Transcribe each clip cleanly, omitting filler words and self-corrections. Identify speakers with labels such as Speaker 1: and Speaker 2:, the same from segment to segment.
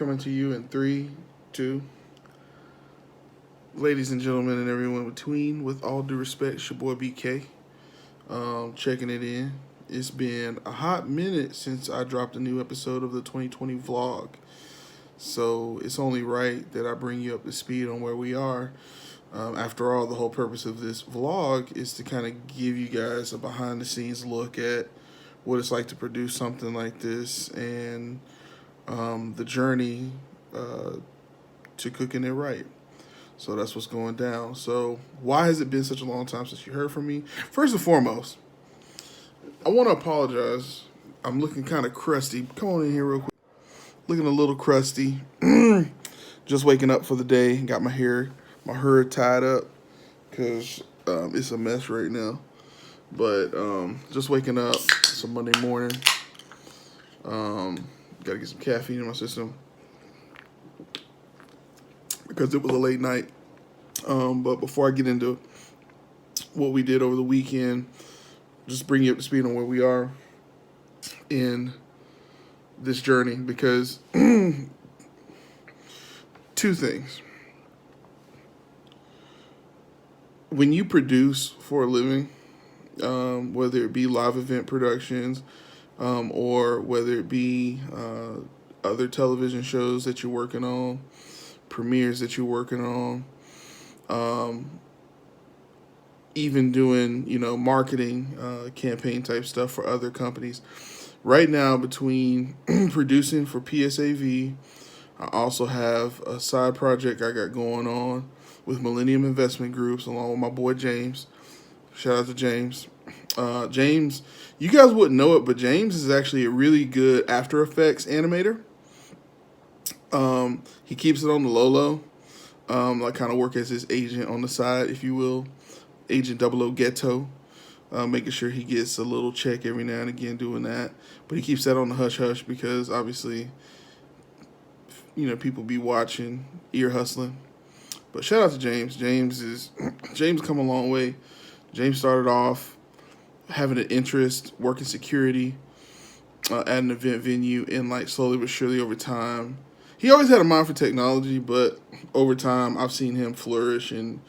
Speaker 1: Coming to you in 3, 2. Ladies and gentlemen, and everyone between, with all due respect, it's your boy BK. Checking it in. It's been a hot minute since I dropped a new episode of the 2020 vlog. So it's only right that I bring you up to speed on where we are. After all, the whole purpose of this vlog is to kind of give you guys a behind the scenes look at what it's like to produce something like this and the journey to cooking it right. So that's what's going down. So why has it been such a long time since you heard from me? First and foremost, I want to apologize. I'm looking kind of crusty. Come on in here real quick. Looking a little crusty. Just waking up for the day. Got my hair tied up because it's a mess right now. But just waking up. It's a Monday morning. Got to get some caffeine in my system because it was a late night. But before I get into what we did over the weekend, just bring you up to speed on where we are in this journey, because two things. When you produce for a living, whether it be live event productions, or whether it be other television shows that you're working on, premieres that you're working on, even doing, marketing campaign type stuff for other companies. Right now, between producing for PSAV, I also have a side project I got going on with Millennium Investment Groups along with my boy James. Shout out to James. James, you guys wouldn't know it, but James is actually a really good After Effects animator. He keeps it on the low. I kind of work as his agent on the side, if you will. Agent 00 Ghetto. Making sure he gets a little check every now and again doing that. But he keeps that on the hush-hush because obviously, people be watching, ear hustling. But shout out to James. James come a long way. James started off having an interest, working security at an event venue, and slowly but surely over time, he always had a mind for technology, but over time I've seen him flourish, and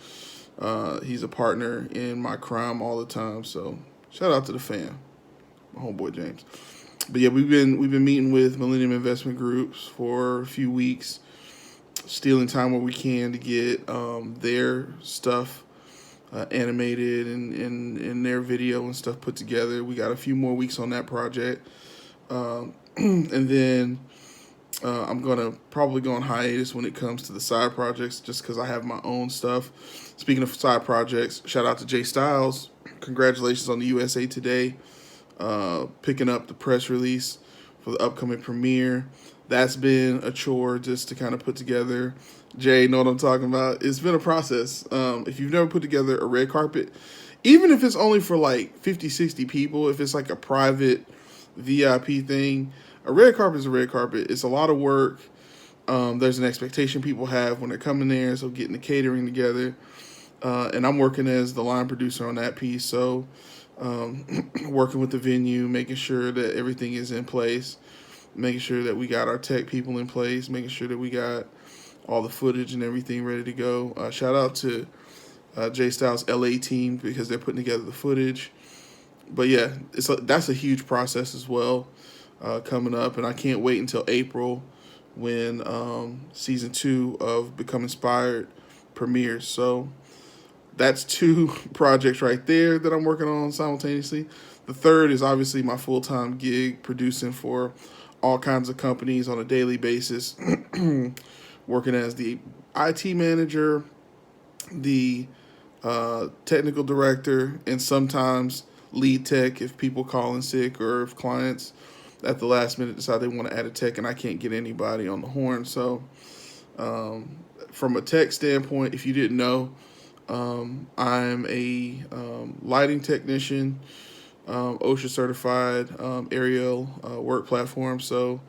Speaker 1: he's a partner in my crime all the time. So shout out to the fam, my homeboy James. But yeah, we've been meeting with Millennium Investment Groups for a few weeks, stealing time where we can to get their stuff animated and their video and stuff put together. We got a few more weeks on that project, and then I'm gonna probably go on hiatus when it comes to the side projects, just because I have my own stuff. Speaking of side projects, shout out to Jay Styles. Congratulations on the USA Today picking up the press release for the upcoming premiere. That's been a chore just to kind of put together. Jay, know what I'm talking about? It's been a process. If you've never put together a red carpet, even if it's only for 50, 60 people, if it's like a private VIP thing, a red carpet is a red carpet. It's a lot of work. There's an expectation people have when they're coming there, so getting the catering together. And I'm working as the line producer on that piece, so working with the venue, making sure that everything is in place, making sure that we got our tech people in place, making sure that we got all the footage and everything ready to go. Shout out to Jay Styles' LA team because they're putting together the footage. But yeah, that's a huge process as well coming up, and I can't wait until April when season 2 of Become Inspired premieres. So that's 2 projects right there that I'm working on simultaneously. The third is obviously my full-time gig producing for all kinds of companies on a daily basis, working as the IT manager, the technical director, and sometimes lead tech if people call in sick or if clients at the last minute decide they want to add a tech and I can't get anybody on the horn. So from a tech standpoint, if you didn't know, I'm a lighting technician, OSHA certified aerial work platform. So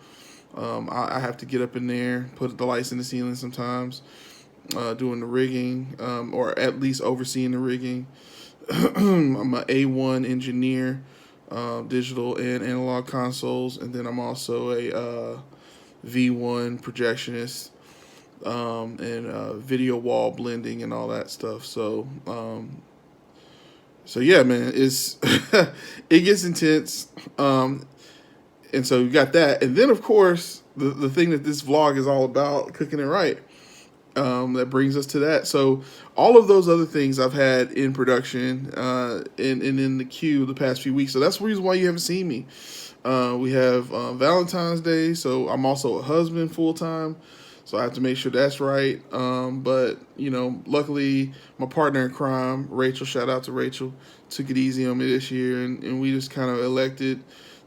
Speaker 1: I have to get up in there, put the lights in the ceiling sometimes, doing the rigging, or at least overseeing the rigging. I'm an A1 engineer, digital and analog consoles, and then I'm also V1 projectionist, and video wall blending and all that stuff. So yeah, man, it's it gets intense. And so you got that, and then of course the thing that this vlog is all about, cooking it right. That brings us to that. So all of those other things I've had in production, and in the queue the past few weeks. So that's the reason why you haven't seen me. We have Valentine's Day, so I'm also a husband full time. So I have to make sure that's right. But luckily my partner in crime, Rachel, shout out to Rachel, took it easy on me this year, and we just kind of elected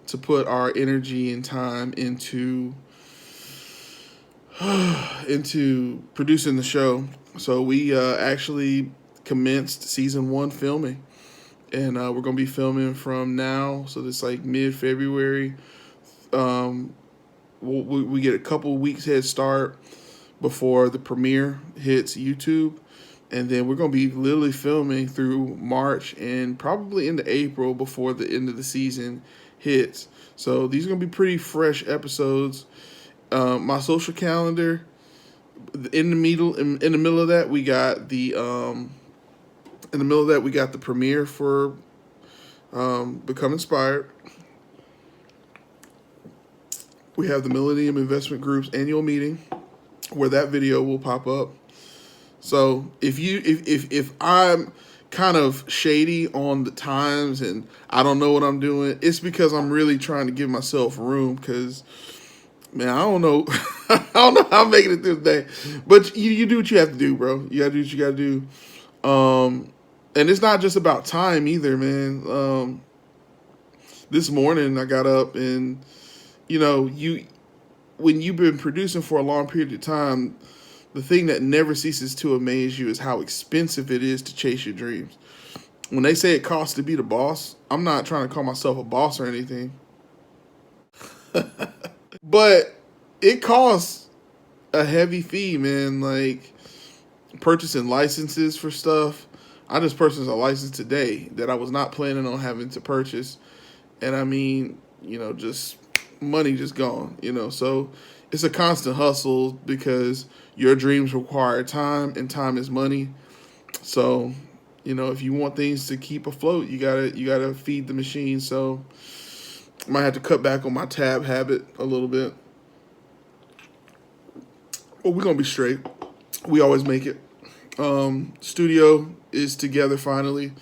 Speaker 1: to put our energy and time into producing the show. So we actually commenced season 1 filming, and we're gonna be filming from now. So it's like mid-February. We get a couple weeks head start before the premiere hits YouTube, and then we're gonna be literally filming through March and probably into April before the end of the season hits. So these are gonna be pretty fresh episodes. My social calendar, in the middle of that we got the premiere for Become Inspired. We have the Millennium Investment Group's annual meeting, where that video will pop up. So if I'm kind of shady on the times and I don't know what I'm doing, it's because I'm really trying to give myself room, because man, I don't know. I don't know how I'm making it through the day. But you do what you have to do, bro. You gotta do what you gotta do. And it's not just about time either, man. This morning I got up, and when you've been producing for a long period of time, the thing that never ceases to amaze you is how expensive it is to chase your dreams. When they say it costs to be the boss, I'm not trying to call myself a boss or anything, but it costs a heavy fee, man. Like purchasing licenses for stuff. I just purchased a license today that I was not planning on having to purchase. And I mean, just money just gone, So it's a constant hustle, because your dreams require time, and time is money. So, if you want things to keep afloat, you gotta feed the machine. So I might have to cut back on my tab habit a little bit. Well, we're gonna be straight. We always make it. Studio is together finally.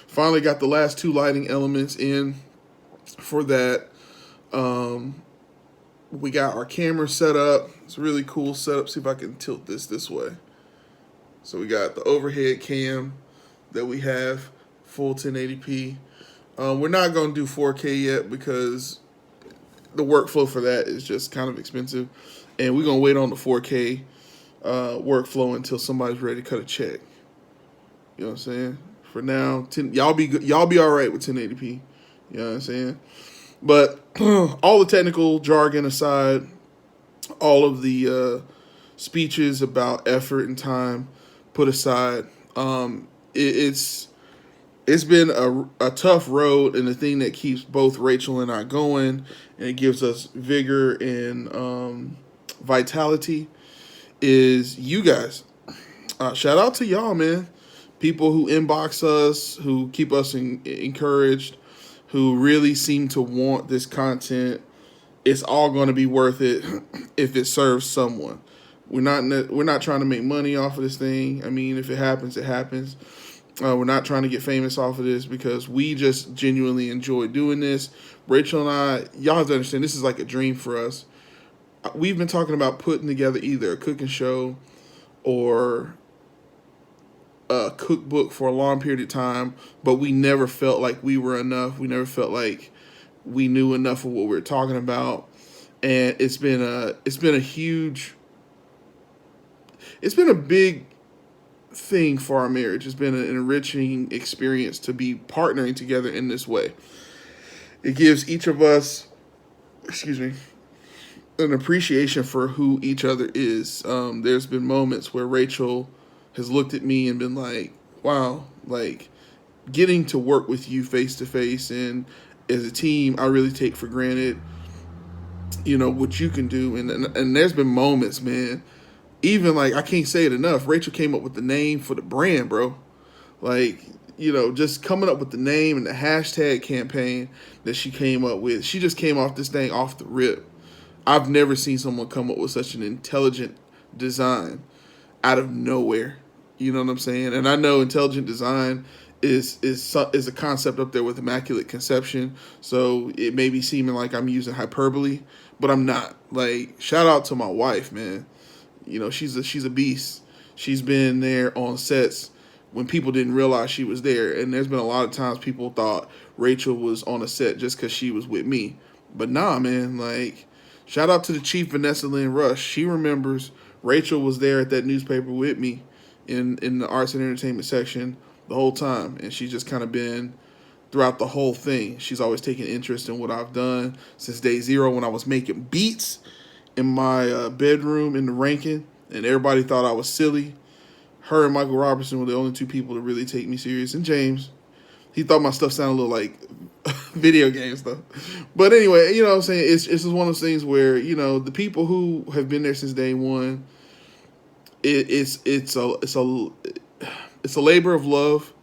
Speaker 1: Finally got the last 2 lighting elements in for that. We got our camera set up. It's a really cool setup. See if I can tilt this way. So we got the overhead cam that we have, full 1080p. We're not going to do 4K yet, because the workflow for that is just kind of expensive. And we're going to wait on the 4K workflow until somebody's ready to cut a check. You know what I'm saying? For now, y'all be all right with 1080p. You know what I'm saying? But all the technical jargon aside, all of the speeches about effort and time put aside, it's been a tough road, and the thing that keeps both Rachel and I going, and it gives us vigor and vitality, is you guys. Shout out to y'all, man. People who inbox us, who keep us encouraged, who really seem to want this content. It's all going to be worth it if it serves someone. We're not trying to make money off of this thing. I mean, if it happens, it happens. We're not trying to get famous off of this, because we just genuinely enjoy doing this. Rachel and I, y'all have to understand, this is like a dream for us. We've been talking about putting together either a cooking show or a cookbook for a long period of time, but we never felt like we were enough. We never felt like we knew enough of what we were talking about. And it's been a big thing for our marriage. It's been an enriching experience to be partnering together in this way. It gives each of us, an appreciation for who each other is. There's been moments where Rachel has looked at me and been like, wow, like getting to work with you face to face and as a team, I really take for granted what you can do. And there's been moments, man. Even like I can't say it enough. Rachel came up with the name for the brand, bro. Like, just coming up with the name and the hashtag campaign that she came up with. She just came off this thing off the rip. I've never seen someone come up with such an intelligent design out of nowhere. You know what I'm saying? And I know intelligent design is a concept up there with immaculate conception. So it may be seeming like I'm using hyperbole, but I'm not. Like, shout out to my wife, man. She's a beast. She's been there on sets when people didn't realize she was there. And there's been a lot of times people thought Rachel was on a set just because she was with me. But nah, man, like, shout out to the chief, Vanessa Lynn Rush. She remembers Rachel was there at that newspaper with me in the arts and entertainment section the whole time. And she's just kind of been throughout the whole thing. She's always taken interest in what I've done since day zero when I was making beats in my bedroom in the Rankin, and everybody thought I was silly. Her and Michael Robertson were the only two people to really take me serious. And James, he thought my stuff sounded a little like video game stuff. But anyway, you know what I'm saying? It's just one of those things where, the people who have been there since day one, it's a labor of love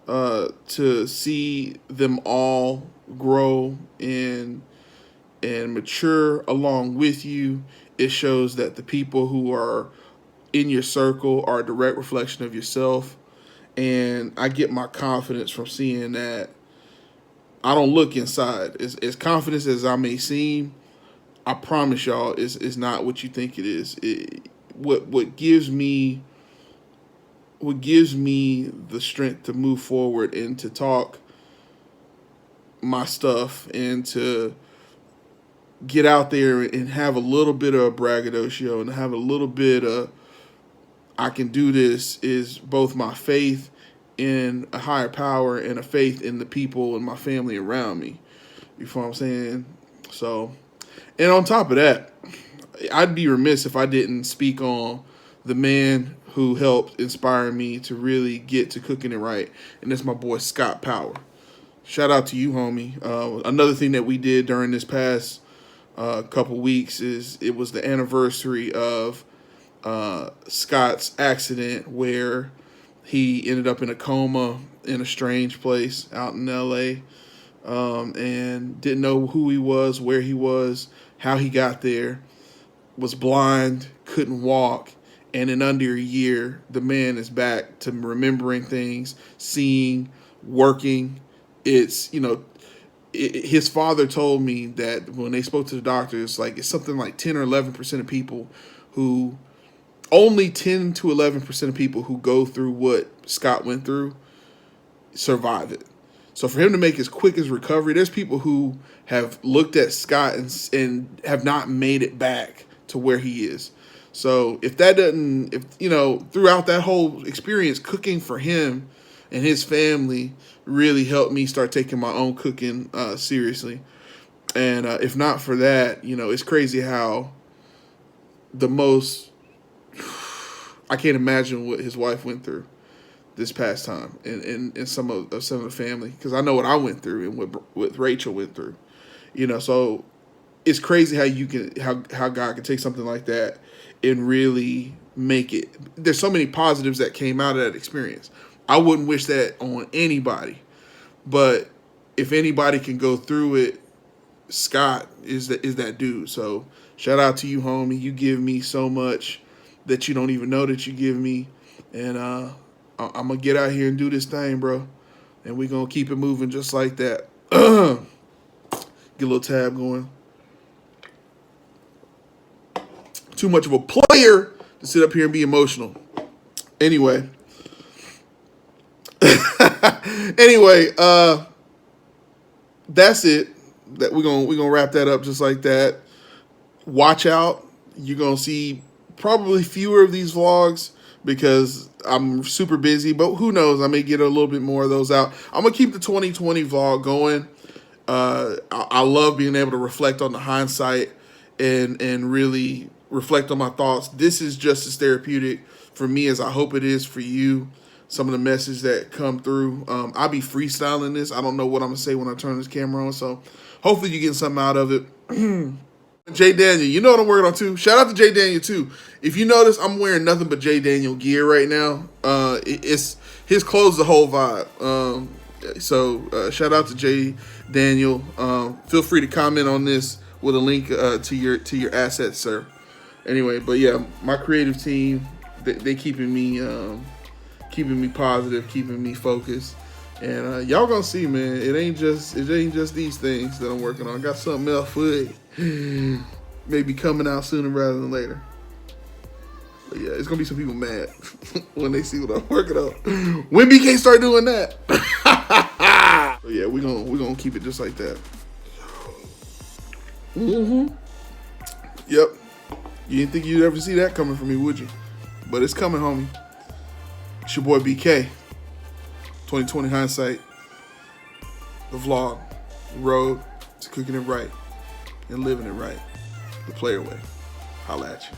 Speaker 1: to see them all grow and mature along with you. It shows that the people who are in your circle are a direct reflection of yourself. And I get my confidence from seeing that I don't look inside. As confident as I may seem, I promise y'all, it's not what you think it is. What gives me the strength to move forward and to talk my stuff and to get out there and have a little bit of braggadocio and have a little bit of I can do this is both my faith in a higher power and a faith in the people and my family around me. You feel what I'm saying? So, and on top of that, I'd be remiss if I didn't speak on the man who helped inspire me to really get to Cookin It Right, and that's my boy Scott Power. Shout out to you, homie. Another thing that we did during this past couple weeks is it was the anniversary of Scott's accident where he ended up in a coma in a strange place out in LA, and didn't know who he was, where he was, how he got there, was blind, couldn't walk, and in under a year, the man is back to remembering things, seeing, working. It's, his father told me that when they spoke to the doctors, like it's something like 10 or 11% of people who, only 10 to 11% of people who go through what Scott went through survive it. So for him to make as quick as recovery, there's people who have looked at Scott and have not made it back to where he is. So if throughout that whole experience, cooking for him and his family really helped me start taking my own cooking seriously. And if not for that, it's crazy how I can't imagine what his wife went through this past time and some of the family, because I know what I went through and what Rachel went through. So it's crazy how God can take something like that and really make it. There's so many positives that came out of that experience. I wouldn't wish that on anybody, but if anybody can go through it, Scott is that dude. So shout out to you, homie. You give me so much that you don't even know that you give me, and I'm gonna get out here and do this thing, bro, and we're gonna keep it moving just like that. Get a little tab going. Too much of a player to sit up here and be emotional. Anyway, that's it. That we're gonna wrap that up just like that. Watch out. You're gonna see probably fewer of these vlogs because I'm super busy, but who knows? I may get a little bit more of those out. I'm gonna keep the 2020 vlog going. I love being able to reflect on the hindsight and really reflect on my thoughts. This is just as therapeutic for me as I hope it is for you. Some of the messages that come through. I'll be freestyling this. I don't know what I'm gonna say when I turn this camera on, so hopefully you get something out of it. Jay Daniel, you know what I'm working on too. Shout out to Jay Daniel too. If you notice, I'm wearing nothing but Jay Daniel gear right now. It's his clothes, the whole vibe. So shout out to Jay Daniel. Feel free to comment on this with a link to your assets, sir. Anyway, but yeah, my creative team, they keeping me positive, keeping me focused. And y'all gonna see, man. It ain't just these things that I'm working on. I got something else for it. Maybe coming out sooner rather than later. But yeah, it's gonna be some people mad when they see what I'm working on. When BK start doing that? But yeah, we gonna keep it just like that. Yep. You didn't think you'd ever see that coming from me, would you? But it's coming, homie. It's your boy BK. 2020 hindsight. The vlog. The road to cooking it right and living it right. The player way. Holla at you.